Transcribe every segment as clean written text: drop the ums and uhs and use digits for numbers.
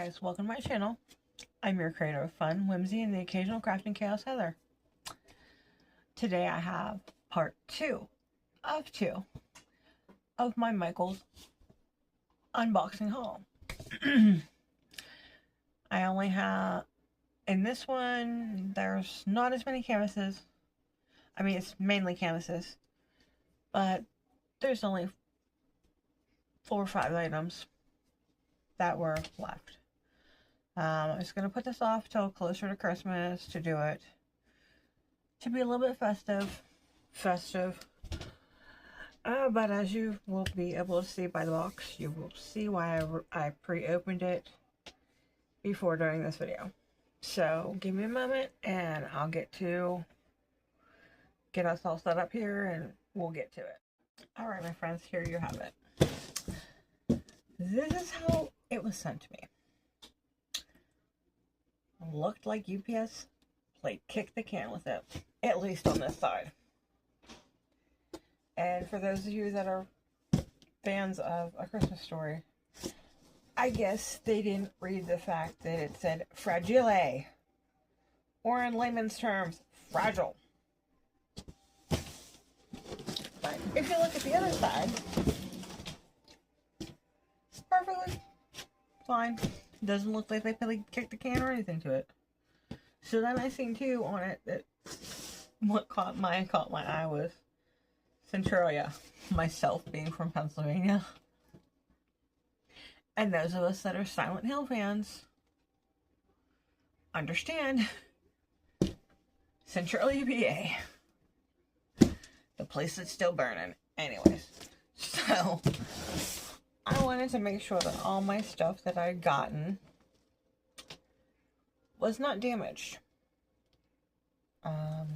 guys, welcome to my channel. I'm your creator of fun, whimsy, and the occasional crafting chaos, Heather. Today I have part 2 of my Michaels unboxing haul. I only have, in this one, there's not as many canvases. I mean, it's mainly canvases, but there's only 4 or 5 items that were left. I'm just going to put this off till closer to Christmas to do it. To be a little bit festive. But as you will be able to see by the box, you will see why I pre-opened it before doing this video. So give me a moment and I'll get us all set up here and we'll get to it. Alright my friends, here you have it. This is how it was sent to me. Looked like UPS played kick the can with it, at least on this side. And for those of you that are fans of A Christmas Story, I guess they didn't read the fact that it said fragile, or in layman's terms, fragile. But if you look at the other side, it's perfectly fine. Doesn't look like they really kicked the can or anything to it. So then I seen too on it that what caught my eye was Centralia, myself being from Pennsylvania. And those of us that are Silent Hill fans understand Centralia, PA. The place that's still burning. Anyways, so I wanted to make sure that all my stuff that I'd gotten was not damaged.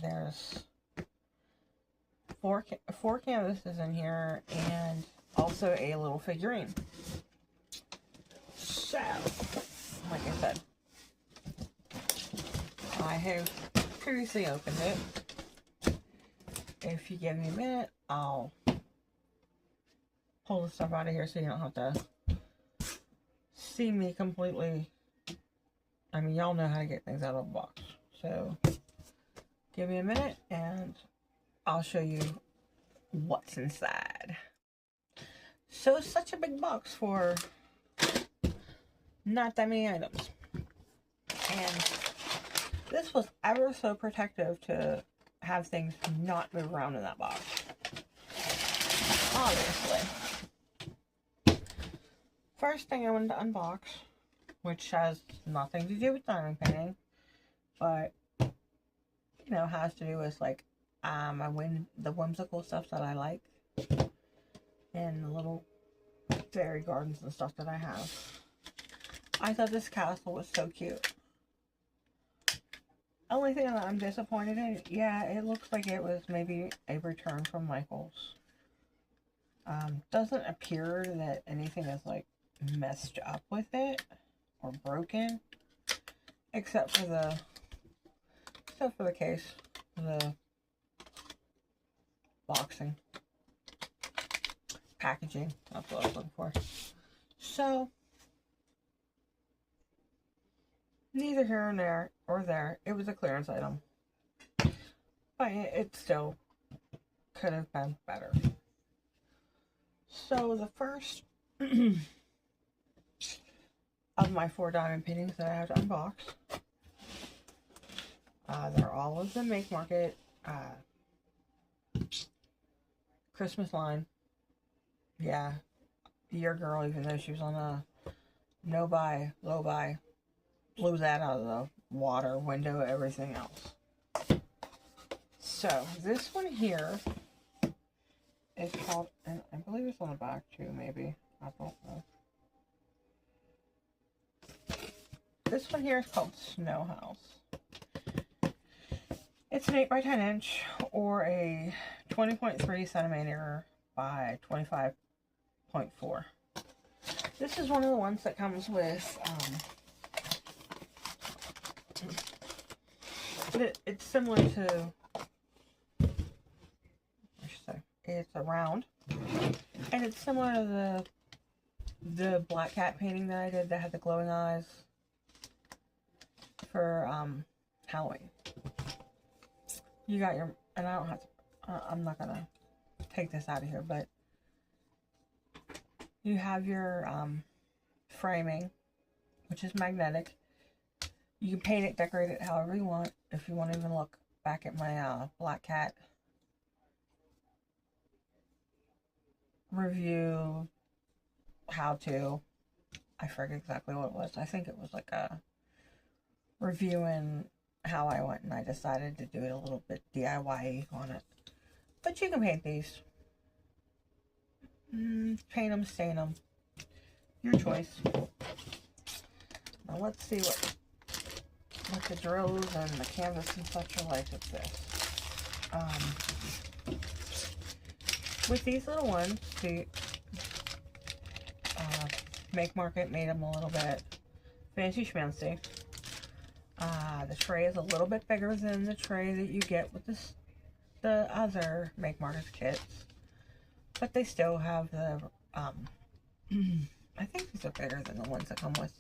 There's four canvases in here and also a little figurine. So, like I said, I have previously opened it. If you give me a minute, I'll pull the stuff out of here so you don't have to see me completely. I mean, y'all know how to get things out of the box. So, give me a minute and I'll show you what's inside. So, it's such a big box for not that many items. And this was ever so protective to have things not move around in that box. Obviously. First thing I wanted to unbox, which has nothing to do with diamond painting, but, you know, has to do with, like, the whimsical stuff that I like, and the little fairy gardens and stuff that I have. I thought this castle was so cute. Only thing that I'm disappointed in, yeah, it looks like it was maybe a return from Michaels. Doesn't appear that anything is, like, messed up with it or broken, except for the case, the boxing, packaging. That's what I was looking for. So neither here or there. It was a clearance item, but it still could have been better. So the first of my 4 diamond paintings that I have to unbox. They're all of the Make Market Christmas line. Yeah, your girl, even though she was on a no buy, low buy, blew that out of the water, window, everything else. So this one here is called, and I believe it's on the back too, maybe. I don't know. This one here is called Snow House. It's an 8 by 10 inch or a 20.3 centimeter by 25.4. This is one of the ones that comes with, it's similar to, I should say, it's a round, and it's similar to the black cat painting that I did that had the glowing eyes for Halloween. You got your, and I don't have to, I'm not gonna take this out of here, but you have your framing, which is magnetic. You can paint it, decorate it however you want. If you want to even look back at my black cat review, how to, I forget exactly what it was. I think it was like a reviewing how I went, and I decided to do it a little bit DIY on it. But you can paint these. Paint them, stain them. Your choice. Now let's see what the drills and the canvas and such are like with this. With these little ones, the Make Market made them a little bit fancy schmancy. The tray is a little bit bigger than the tray that you get with the other Make Market kits, but they still have the I think these are bigger than the ones that come with.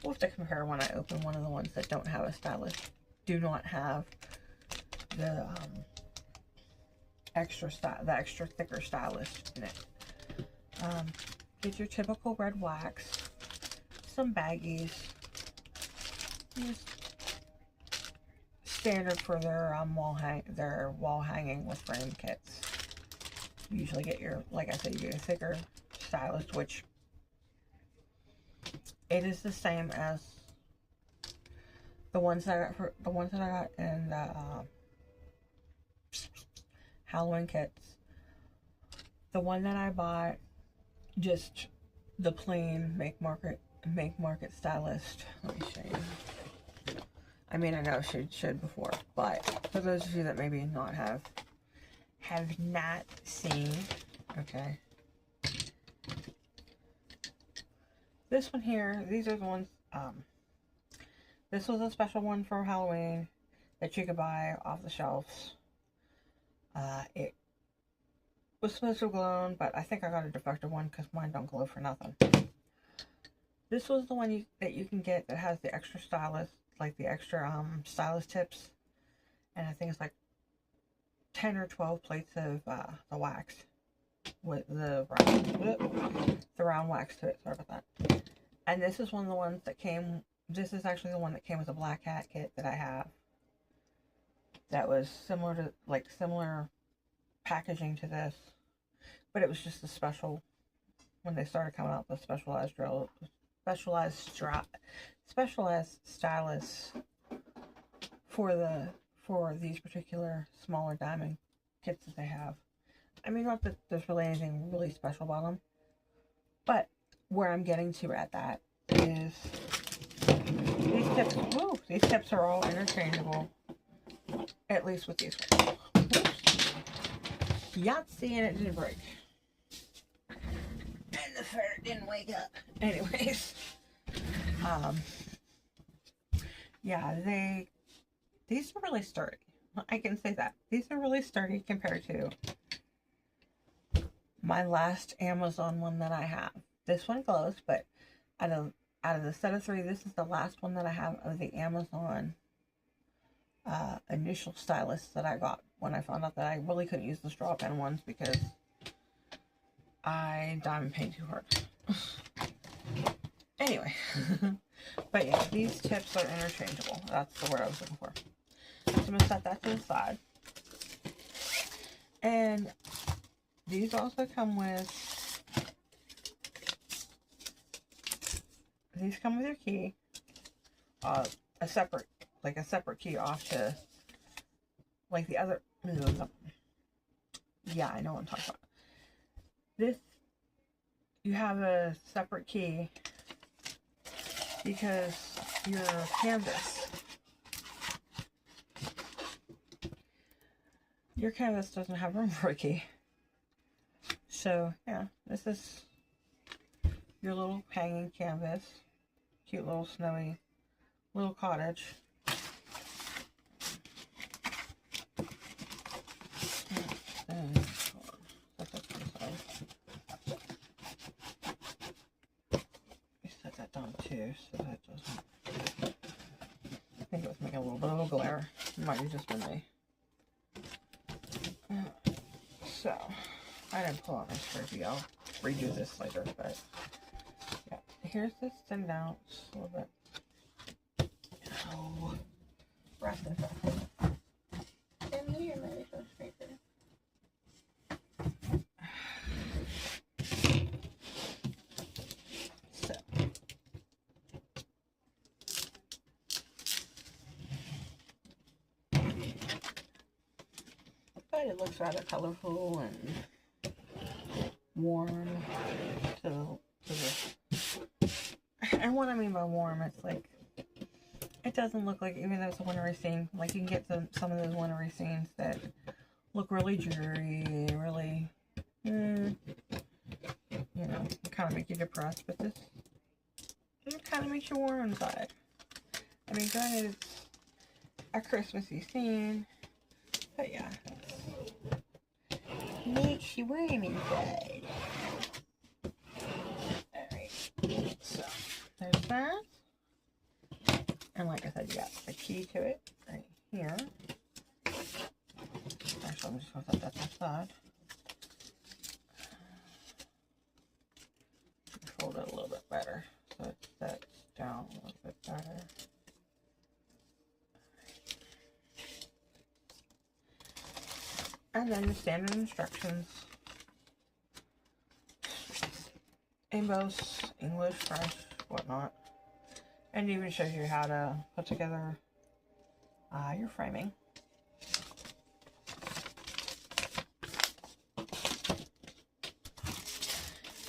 We'll have to compare when I open one of the ones that don't have a stylus, do not have the extra thicker stylus in it. Get your typical red wax, some baggies, just standard for their wall hanging with frame kits. You usually get your, like I said, you get a thicker stylus, which it is the same as the ones that I got in the Halloween kits. The one that I bought, just the plain Make Market stylist. Let me show you. I mean, I know I showed before, but for those of you that maybe have not seen, okay. This one here, these are the ones, this was a special one for Halloween that you could buy off the shelves. It was supposed to glow, but I think I got a defective one because mine don't glow for nothing. This was the one that you can get that has the extra stylus, like the extra stylus tips, and I think it's like 10 or 12 plates of the wax with the round wax to it. Sorry about that. And this is one of the ones that came. This is actually the one that came with a black cat kit that I have. That was similar packaging to this, but it was just a special when they started coming out with specialized drill, specialized stylus for these particular smaller diamond kits that they have. I mean, not that there's really anything really special about them, but where I'm getting to at that is these tips. Woo, these tips are all interchangeable, at least with these ones. Yahtzee, and it didn't break. And the ferret didn't wake up. Anyways, yeah, these are really sturdy. I can say that. These are really sturdy compared to my last Amazon one that I have. This one glows, but out of the set of 3, this is the last one that I have of the Amazon initial stylus that I got when I found out that I really couldn't use the straw pen ones because I diamond paint too hard. Anyway, but yeah, these tips are interchangeable. That's the word I was looking for. So I'm going to set that to the side. And these also come with, your key, a separate key off to, like the other, yeah, I know what I'm talking about. This, you have a separate key because your canvas doesn't have room for a key. So yeah, this is your little hanging canvas. Cute little snowy little cottage. a little bit of a glare. It might have just been me. So, I didn't pull out my Sharpie. I'll redo this later, but yeah. Here's this thinned out a little bit. Oh, rest in fact. And the eraser scraper. So, but it looks rather colorful and warm to the. And what I mean by warm, it's like it doesn't look like, even though it's a wintry scene, like you can get some of those wintry scenes that look really dreary, really, you know, kind of make you depressed. But this, it kind of makes you warm inside. I mean, granted, it's a Christmassy scene, but yeah, makes you warm inside. Alright, so there's that. And like I said, you got the key to it right here. Actually, I'm just going to set that to the side. Fold it a little bit better so it sets down a little bit better. And then the standard instructions. Emboss, English, French, whatnot. And it even shows you how to put together your framing.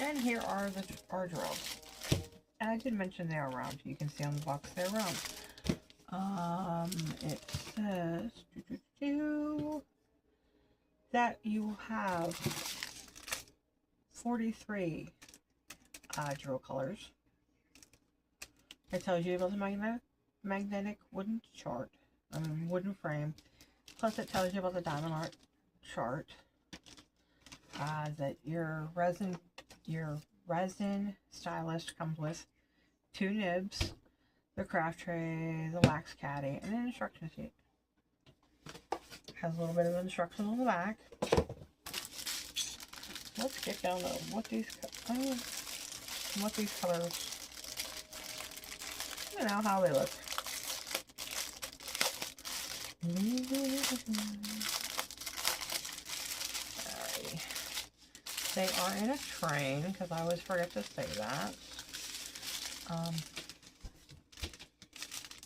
And here are our drills. And I did mention they are round. You can see on the box they're round. It says that you have 43 drill colors. It tells you about the magnetic wooden chart, wooden frame. Plus, it tells you about the diamond art chart. That your resin stylus comes with 2 nibs, the craft tray, the wax caddy, and an instruction sheet. Has a little bit of instructions on the back. Let's get down to what these colors. You know how they look. Alrighty. They are in a train, because I always forget to say that.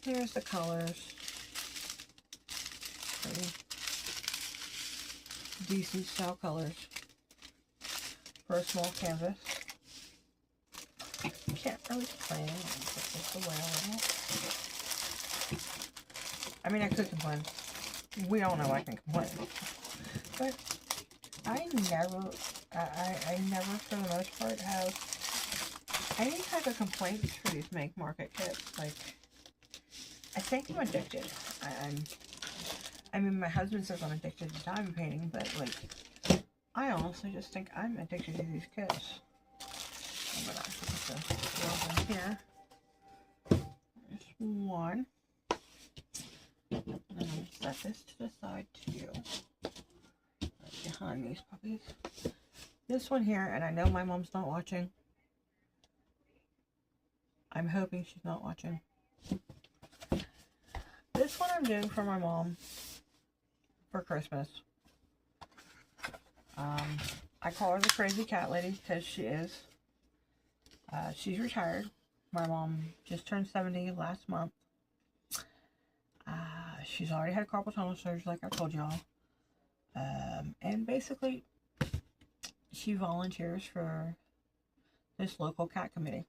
Here's the colors. Pretty decent style colors for a small canvas. Can't really complain. Put this away a little. I mean, I could complain. We all know I can complain. But I never, for the most part, have any type of complaints for these Make Market kits. Like, I think I'm addicted. I mean, my husband says I'm addicted to diamond painting, but, like, I honestly just think I'm addicted to these kits. I'm gonna actually put the glove in here. There's one. And then I'm gonna set this to the side too. Right behind these puppies. This one here, and I know my mom's not watching. I'm hoping she's not watching. This one I'm doing for my mom for Christmas. I call her the crazy cat lady because she is. She's retired. My mom just turned 70 last month. She's already had carpal tunnel surgery, like I told y'all. And basically, she volunteers for this local cat committee.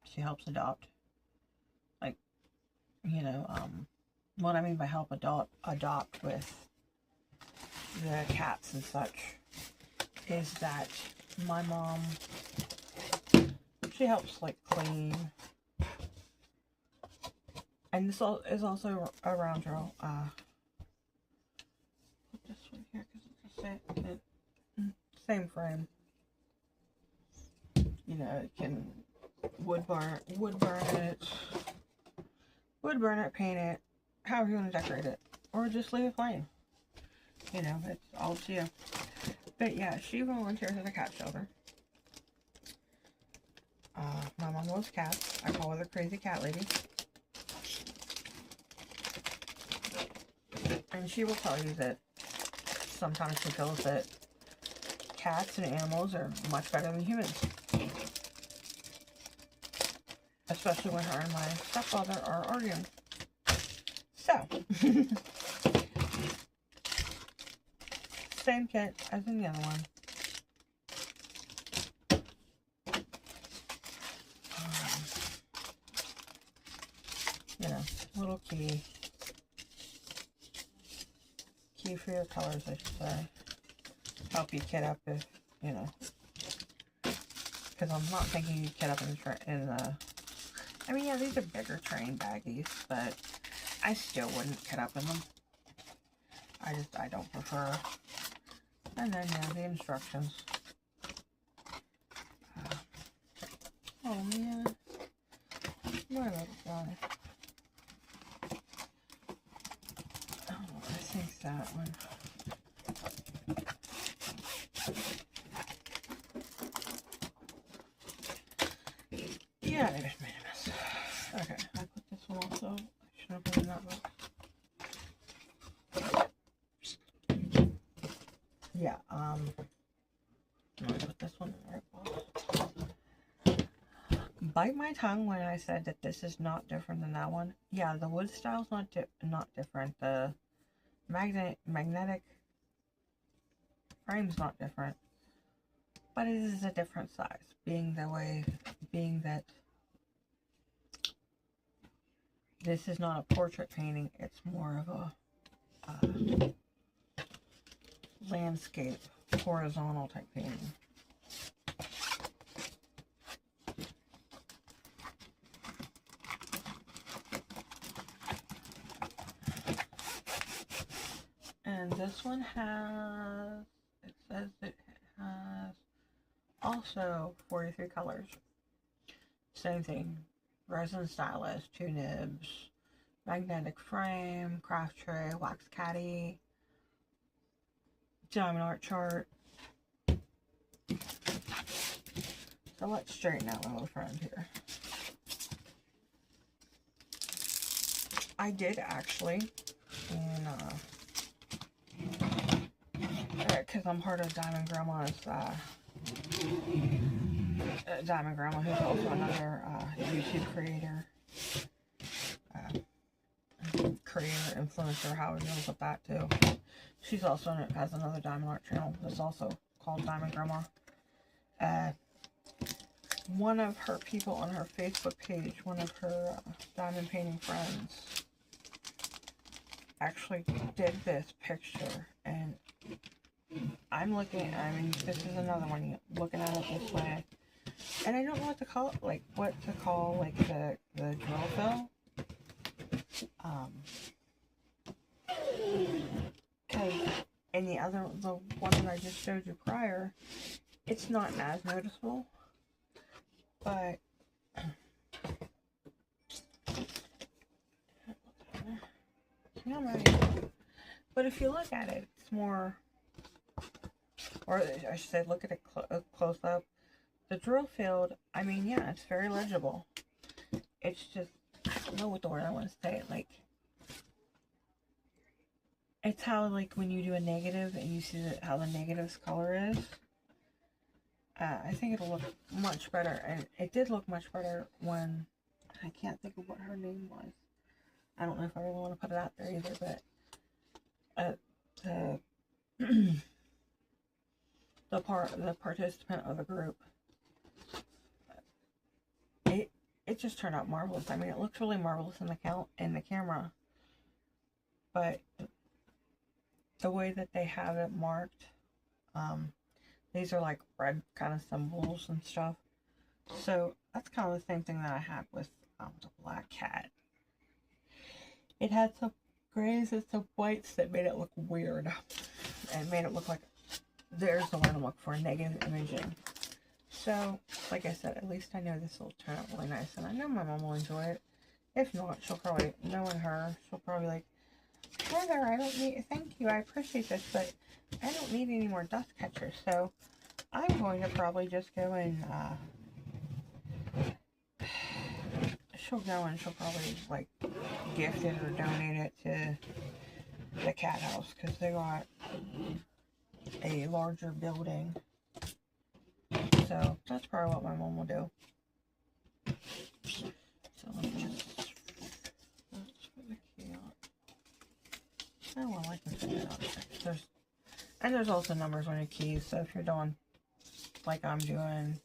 She helps adopt. Like, you know, what I mean by help adopt with the cats and such is that my mom, she helps like clean, and this is also a round drill. Put this one here because it's the same frame. You know, it can wood burn it, wood burn it, paint it, however you want to decorate it, or just leave it plain. You know, it's all up to you. But yeah, she volunteers at a cat shelter. My mom loves cats. I call her the crazy cat lady. And she will tell you that sometimes she feels that cats and animals are much better than humans. Especially when her and my stepfather are arguing. So, same kit as in the other one. You know, little key for your colors, I should say. Help you kit up if, you know, because I'm not thinking you kit up in the, I mean, yeah, these are bigger train baggies, but I still wouldn't kit up in them. I don't prefer. And then, yeah, the instructions. Oh, man. My little guy. Oh, I think that one. Yeah, I just made a mess. Okay, I put this one also. I should have put in that box. Yeah, I'm gonna put this one in the right box. Bite my tongue when I said that this is not different than that one. Yeah, the wood style's not different. The magnetic frame's not different. But it is a different size, being that this is not a portrait painting, it's more of a landscape, horizontal type painting. And this one has, it says it has also 43 colors. Same thing. Resin stylus, 2 nibs, magnetic frame, craft tray, wax caddy, diamond art chart. So let's straighten out my little friend here. I did actually, because I'm part of Diamond Grandma's, Diamond Grandma, who's also another YouTube creator, influencer, however you want to put that too. She's also has another diamond art channel that's also called Diamond Grandma. One of her people on her Facebook page, one of her diamond painting friends, actually did this picture, and I'm looking, I mean, this is another one, looking at it this way, and I don't know what to call it, like, the drill fill, because in the one that I just showed you prior, it's not as noticeable, but but if you look at it, it's more, or I should say, look at it close up. The drill field, I mean, yeah, it's very legible. It's just, I don't know what the word I want to say. Like, it's how, like, when you do a negative and you see how the negative's color is. I think it'll look much better. And it did look much better when, I can't think of what her name was. I don't know if I really want to put it out there either, but the participant of the group, it just turned out marvelous. I mean, it looks really marvelous in the camera, but the way that they have it marked, these are like red kind of symbols and stuff. So that's kind of the same thing that I had with the black cat. It had some grays and some whites that made it look weird, and made it look like there's the one I'm looking for, negative imaging. So, like I said, at least I know this will turn out really nice, and I know my mom will enjoy it. If not, she'll probably, knowing her, she'll probably like, Heather, I don't need, thank you, I appreciate this, but I don't need any more dust catchers, so I'm going to probably just go and, she'll go and she'll probably, like, gift it or donate it to the cat house, because they got a larger building, so that's probably what my mom will do. So let me just, that's for the key. Oh, well, I can figure it out. There's also numbers on your keys, so if you're doing like I'm doing,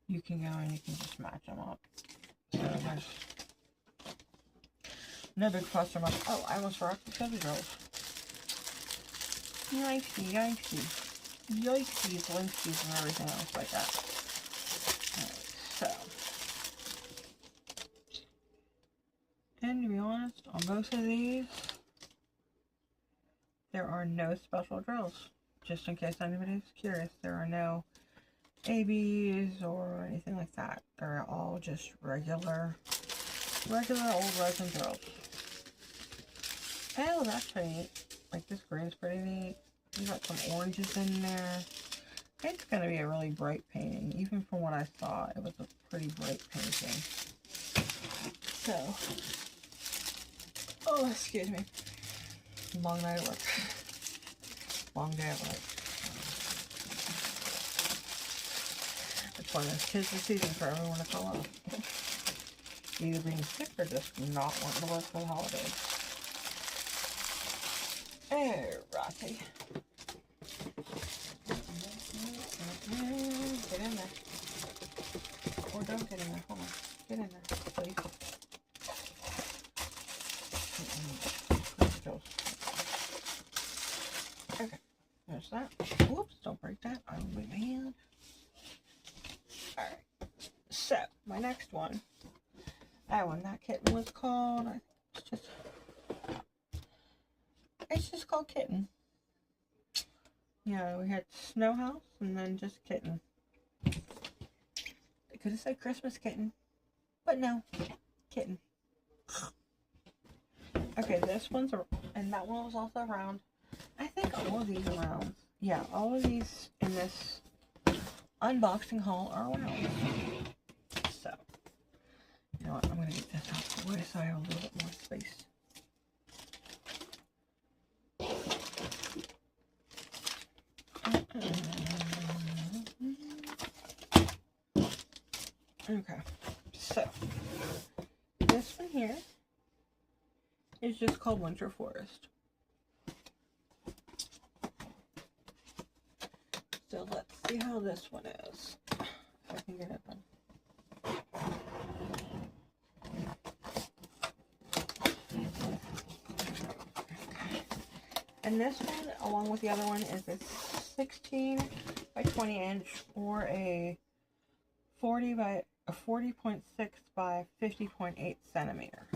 you can go and you can just match them up. So there's no big fuss or much. Oh, I almost forgot the soda drills. Yikesy, yikesy. Yikesies, linksies, and everything else like that. Alright, so. And to be honest, on both of these, there are no special drills. Just in case anybody's curious, there are no ABs or anything like that. They're all just regular old resin drills. Oh, that's pretty neat. Like, this green's pretty neat. You got some oranges in there. It's going to be a really bright painting. Even from what I saw, it was a pretty bright painting. So, oh, excuse me. Long night at work. Long day at work. It's one of those tis the season for everyone to call off. Either being sick or just not wanting to work for the holidays. Alrighty. Get in there. Or don't get in there. Hold on. Get in there, please. Okay. There's that. Whoops, don't break that. I will move my hand. Alright. So, my next one. That one, that kitten was called, it's just called Kitten. Yeah, we had Snow House and then just Kitten. I could have said Christmas Kitten, but no, Kitten. Okay, this one's, and that one was also round. I think all of these are rounds. Yeah, all of these in this unboxing haul are round. So, you know what, I'm going to get this out of the way so I have a little bit more space. Okay, so this one here is just called Winter Forest. So let's see how this one is. If I can get it done. And this one, along with the other one, is a 16 by 20 inch or a 40.6 by 50.8 centimeter.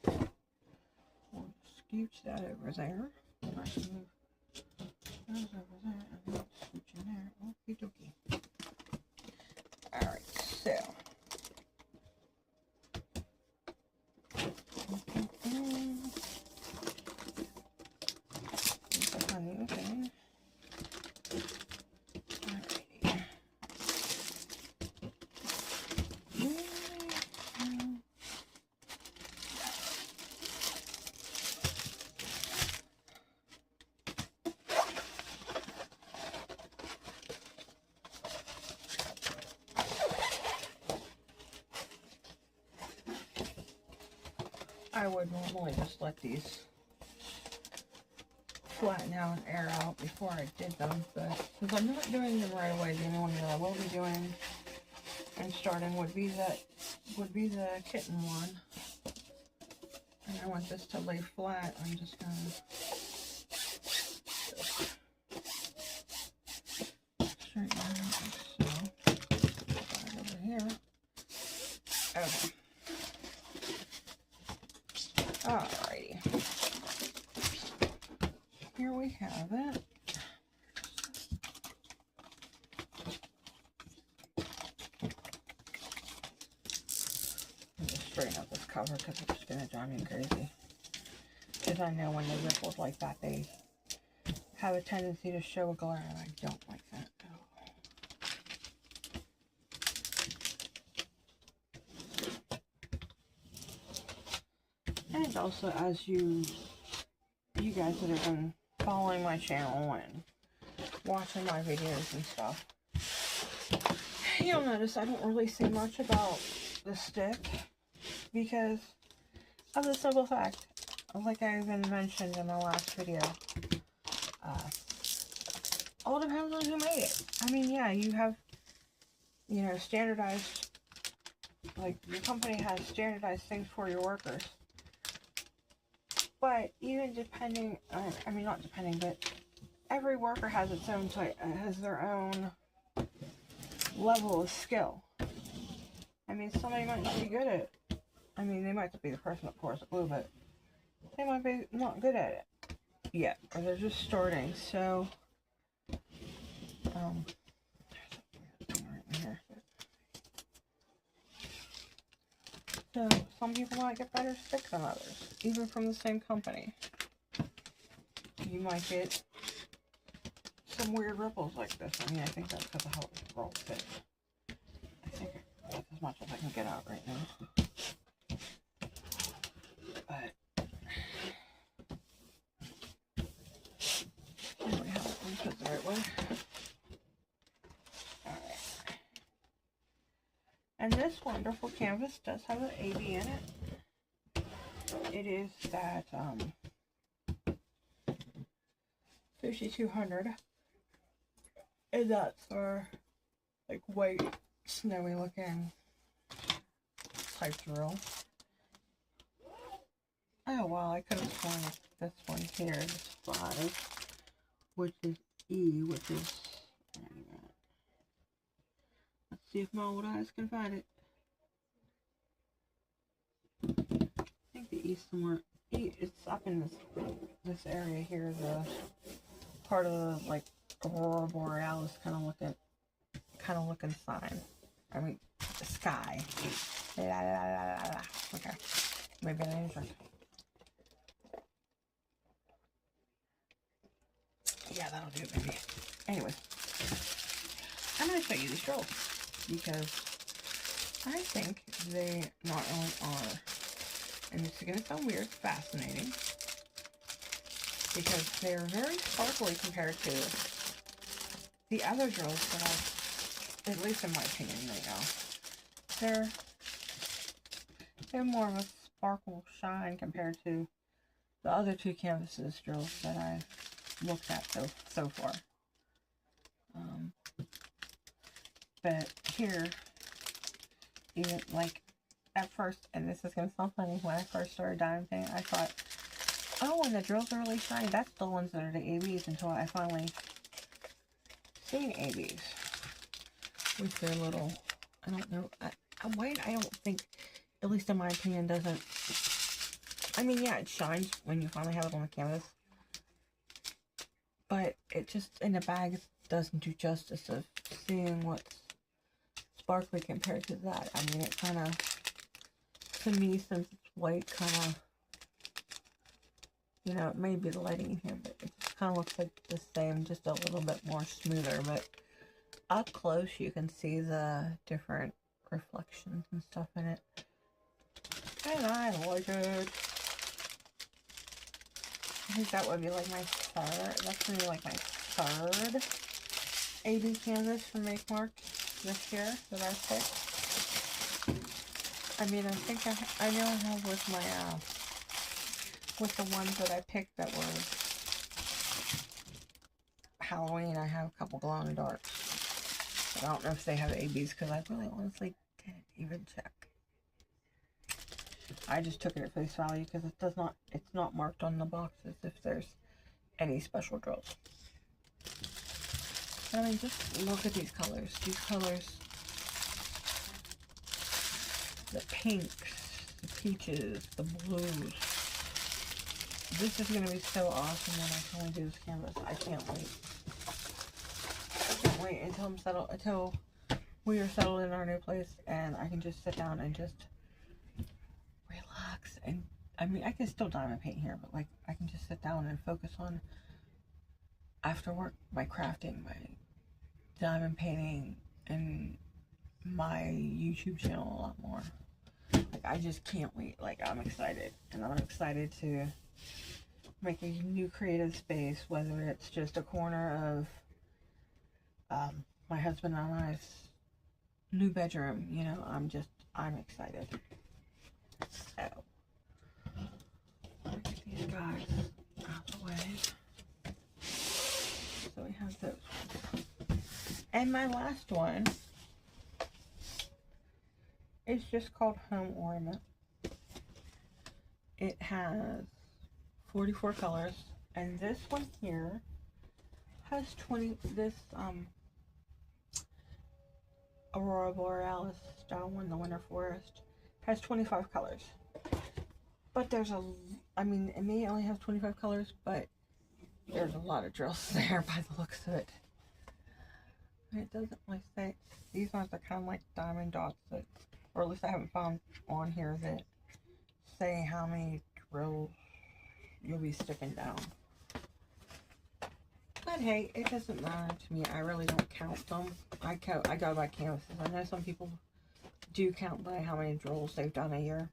So we'll scooch that over there. And I can move those over there and then scooch in there. Okie dokie. Alright, so I would normally just let these flatten out and air out before I did them, but since I'm not doing them right away, the only one that I will be doing and starting would be the kitten one. And I want this to lay flat. I'm just gonna straighten it out like so. Put it over here. Okay. Alrighty. Here we have it. cover because it's just going to drive me crazy. Because I know when they ripples like that, they have a tendency to show a glare, and I don't like that at all. And also, as you guys that have been following my channel and watching my videos and stuff, you'll notice I don't really say much about the stick because of the simple fact, like I even mentioned in my last video, all depends on who made it. I mean, yeah, you have, you know, standardized, like your company has standardized things for your workers. But even depending, I mean not depending, but every worker has its own type, has their own level of skill. I mean, somebody might not be good at it. I mean, they might be the person that pours the glue, but they might be not good at it yet, or they're just starting. So, so some people might get better sticks than others, even from the same company. You might get some weird ripples like this. I mean, I think that's because of how it rolls fit. I think that's as much as I can get out right now. But anyway, how to put it the right way. Alright. And this wonderful canvas does have an AB in it. It is that 5200. And that's for like white, snowy looking type drill. Oh wow, I could have sworn this one here, this 5, which is E, which is, let's see if my old eyes can find it. I think the E somewhere, E, it's up in this area here, the part of the like Aurora Borealis kind of looking sign. I mean, the sky. Okay, maybe I need to drink. Yeah, that'll do it, maybe. Anyways, I'm going to show you these drills because I think they not only are, and it's going to sound weird, fascinating, because they're very sparkly compared to the other drills that I've, at least in my opinion right now. They're more of a sparkle shine compared to the other 2 canvases drills that I've looked at so far. But here, even like at first, and this is going to sound funny, when I first started diamond painting, I thought, oh, when the drills are really shiny, that's the ones that are the ABs, until I finally seen ABs with their little, I don't know, white, I don't think, at least in my opinion, doesn't, I mean, yeah, it shines when you finally have it on the canvas, but it just, in the bag, doesn't do justice of seeing what's sparkly compared to that. I mean, it kind of, to me, since it's white, kind of, you know, it may be the lighting in here, but it just kind of looks like the same, just a little bit more smoother. But up close, you can see the different reflections and stuff in it. And I like it. I think that would be like my third, that's going to be like my third AB canvas from Make Mark this year that I picked. I mean, I think I know I have with my, with the ones that I picked that were Halloween, I have a couple glow in the darks. But I don't know if they have ABs because I really honestly didn't even check. I just took it at face value because it's not marked on the boxes if there's any special drills. I mean, just look at these colors. These colors, the pinks, the peaches, the blues. This is going to be so awesome when I finally do this canvas. I can't wait. I can't wait until I'm settled, until we are settled in our new place and I can just sit down and just relax. I mean, I can still diamond paint here, but like I can just sit down and focus on after work my crafting, my diamond painting, and my YouTube channel a lot more. Like I just can't wait. Like I'm excited, and I'm excited to make a new creative space, whether it's just a corner of my husband and I's new bedroom. You know, I'm excited. So I'll get these guys out of the way. So we have those. And my last one is just called Home Ornament. It has 44 colors, and this one here has 20. This Aurora Borealis style one, the Winter Forest, has 25 colors. But there's I mean, it may only have 25 colors, but there's a lot of drills there by the looks of it. And it doesn't like say, these ones are kind of like diamond dots that, or at least I haven't found on here that say how many drills you'll be sticking down. But hey, it doesn't matter to me. I really don't count them. I go by canvases. I know some people do count by how many drills they've done a year.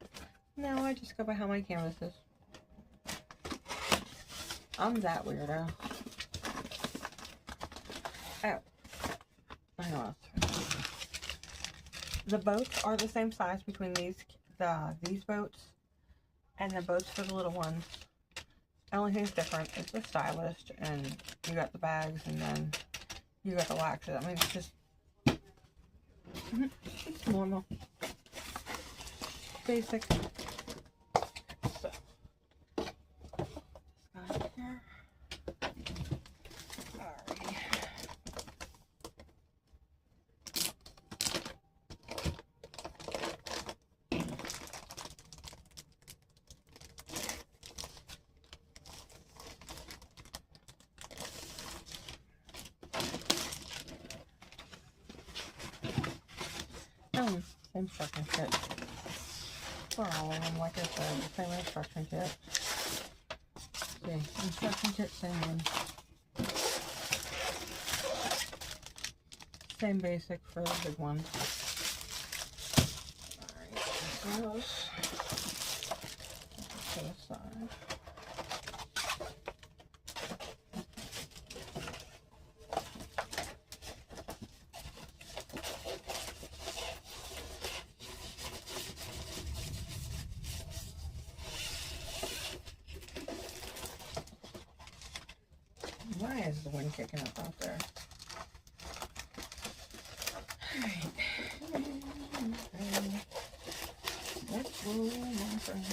No, I just go by how many canvases. I'm that weirdo. Oh, I know. The boats are the same size between these boats and the boats for the little ones. The only thing's different is the stylist, and you got the bags, and then you got the waxes. I mean, it's just it's normal, basic. So, this guy here. Sorry. Same instruction kit for all of them. Like I said, the same instruction kit. See, instruction kit, same one. Same basic for the big ones. Alright, those to the side. Why is the wind kicking up out there? Alright. Let's roll, my friend.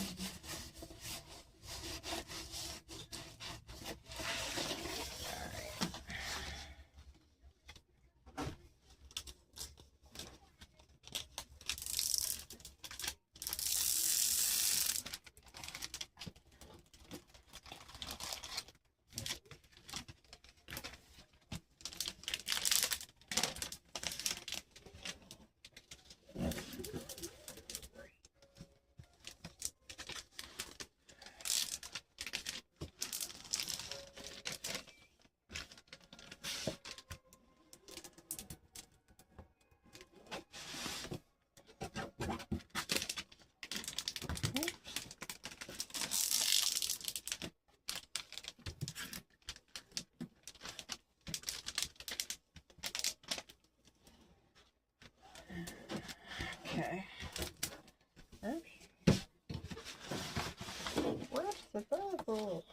Okay. Oops. Where's the bubble?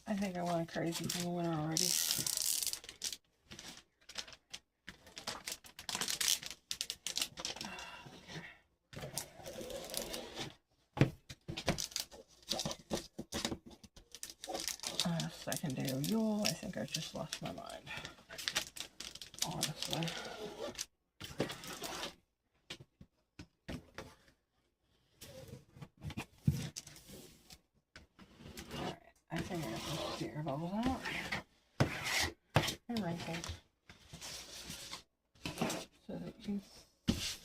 I think I went crazy from the winter already. Secondary Yule. I think I just lost my mind. Honestly. Alright, I think I got some spear bubbles out. And wrinkles. So that you can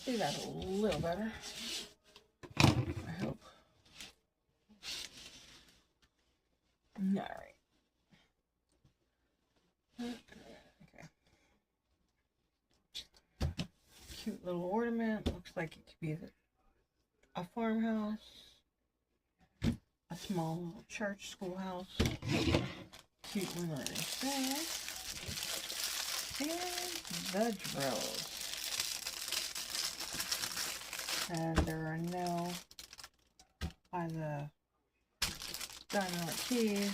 see see that a little better. I hope. Alright. Okay. Cute little ornament. Looks like it could be a farmhouse, a small little church, schoolhouse. Cute one right there. And the drills. And there are no by the dynamite keys,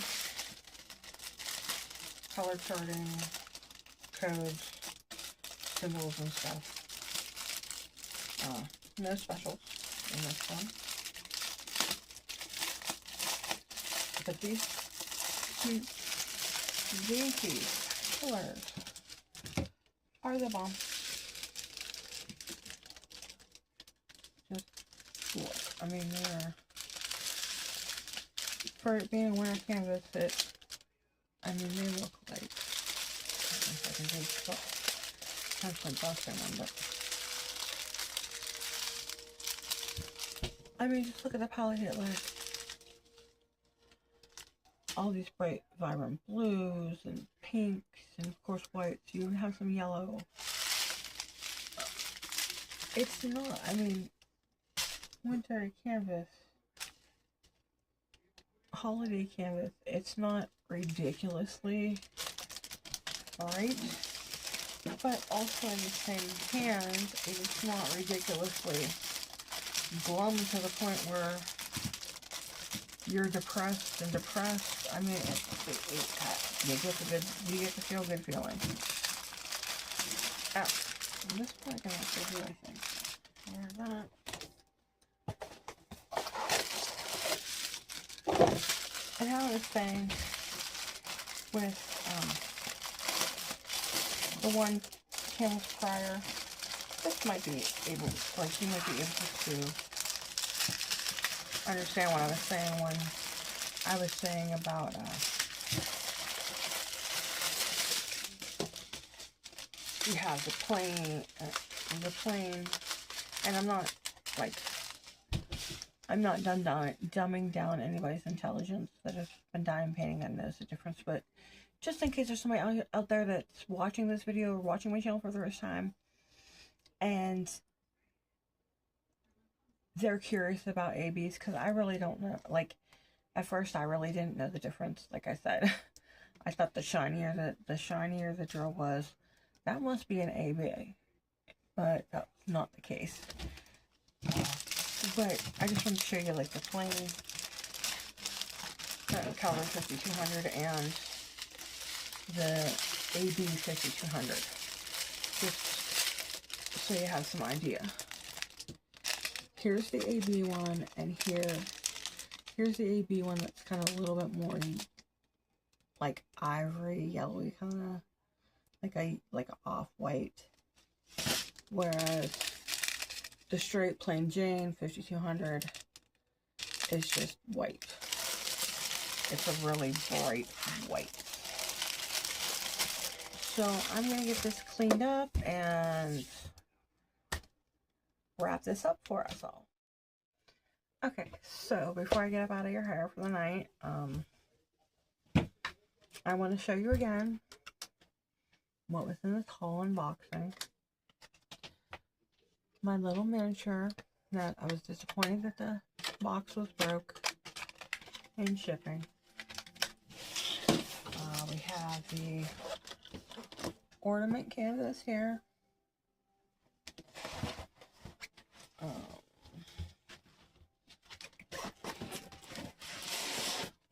color charting, codes, symbols and stuff. No specials in this one. But these cute dainty colors are the bomb. Just look. I mean, they're, for it being a winter canvas, I mean, they look like, I don't know if I can take potentially busting them, but I mean, just look at the palette here, like all these bright, vibrant blues and pinks, and of course whites. You even have some yellow. It's not, I mean, winter canvas, holiday canvas, it's not ridiculously bright, but also in the same hand, it's not ridiculously glum to the point where you're depressed and depressed. I mean, you get the feel good feeling. Oh, this one I can actually do, I think. Or that. And how I was saying with the one canvas prior, this might be able, like, you might be able to understand what I was saying when I was saying about you have the plain, and I'm not, like, I'm not dumbing down anybody's intelligence that has been dime painting and knows the difference, but just in case there's somebody out there that's watching this video or watching my channel for the first time, and they're curious about ABs, because I really don't know. Like, at first I really didn't know the difference. Like I said, I thought the shinier the drill was, that must be an AB, but that's not the case. But I just wanted to show you, like, the plain Caliber 5200 and the AB 5200, just so you have some idea. Here's the AB one, and here's the AB one that's kind of a little bit more like ivory, yellowy, kind of like a off-white, whereas the straight plain Jane 5200 is just white. It's a really bright white. So I'm gonna get this cleaned up and wrap this up for us all. Okay, so before I get up out of your hair for the night, I want to show you again what was in this haul unboxing. My little miniature that I was disappointed that the box was broke in shipping. We have the ornament canvas here.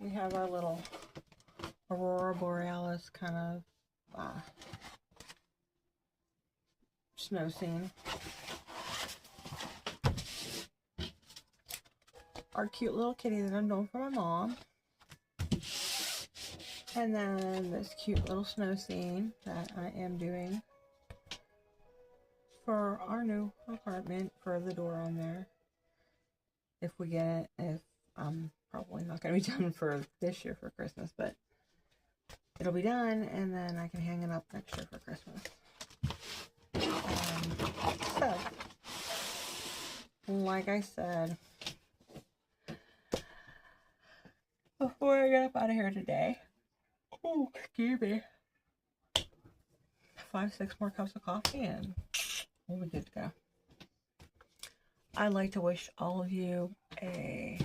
We have our little Aurora Borealis kind of snow scene. Our cute little kitty that I'm doing for my mom. And then this cute little snow scene that I am doing for our new apartment, for the door on there. If we get it, if I'm probably not going to be done for this year for Christmas, but it'll be done, and then I can hang it up next year for Christmas. So, like I said, before I get up out of here today, oh, excuse me, 5-6 more cups of coffee and we'll be good to go. I'd like to wish all of you a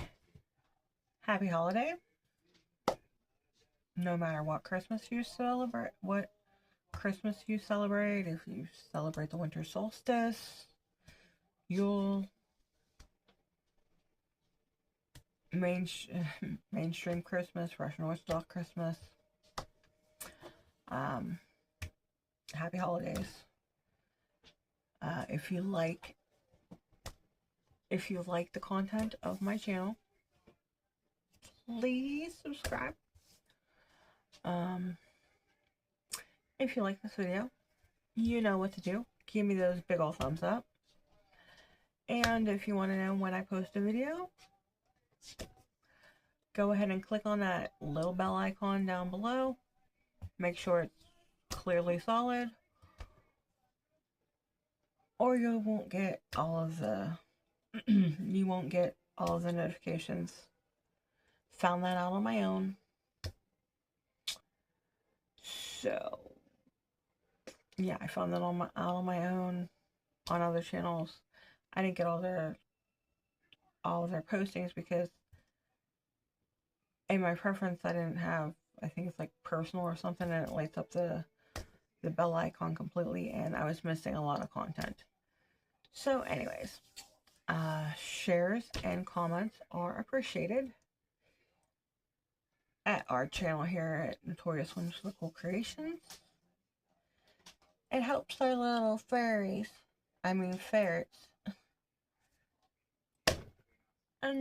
happy holiday. No matter what Christmas you celebrate, if you celebrate the winter solstice, Yule, mainstream Christmas, Russian Orthodox Christmas. Happy holidays. If you like the content of my channel, please subscribe. If you like this video, you know what to do. Give me those big old thumbs up. And if you want to know when I post a video, go ahead and click on that little bell icon down below. Make sure it's clearly solid, or you won't get all of the notifications. Found that out on my own. So yeah, I found that out on my own on other channels. I didn't get all of their postings because in my preference I didn't have, I think it's like personal or something, and it lights up the bell icon completely, and I was missing a lot of content. So anyways, shares and comments are appreciated at our channel here at Notorious Whimsical Creations. It helps our little ferrets, and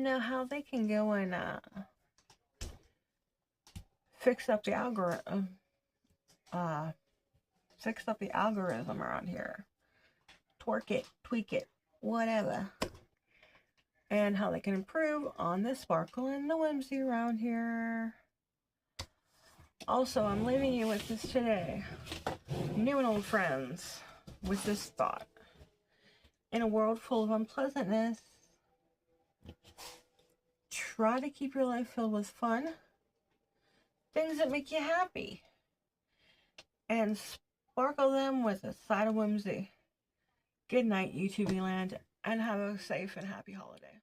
know how they can go and fix up the algorithm around here. Twerk it, tweak it, whatever. And how they can improve on the sparkle and the whimsy around here. Also, I'm leaving you with this today. New and old friends, with this thought. In a world full of unpleasantness, try to keep your life filled with fun, things that make you happy, and sparkle them with a side of whimsy. Good night, YouTube land, and have a safe and happy holiday.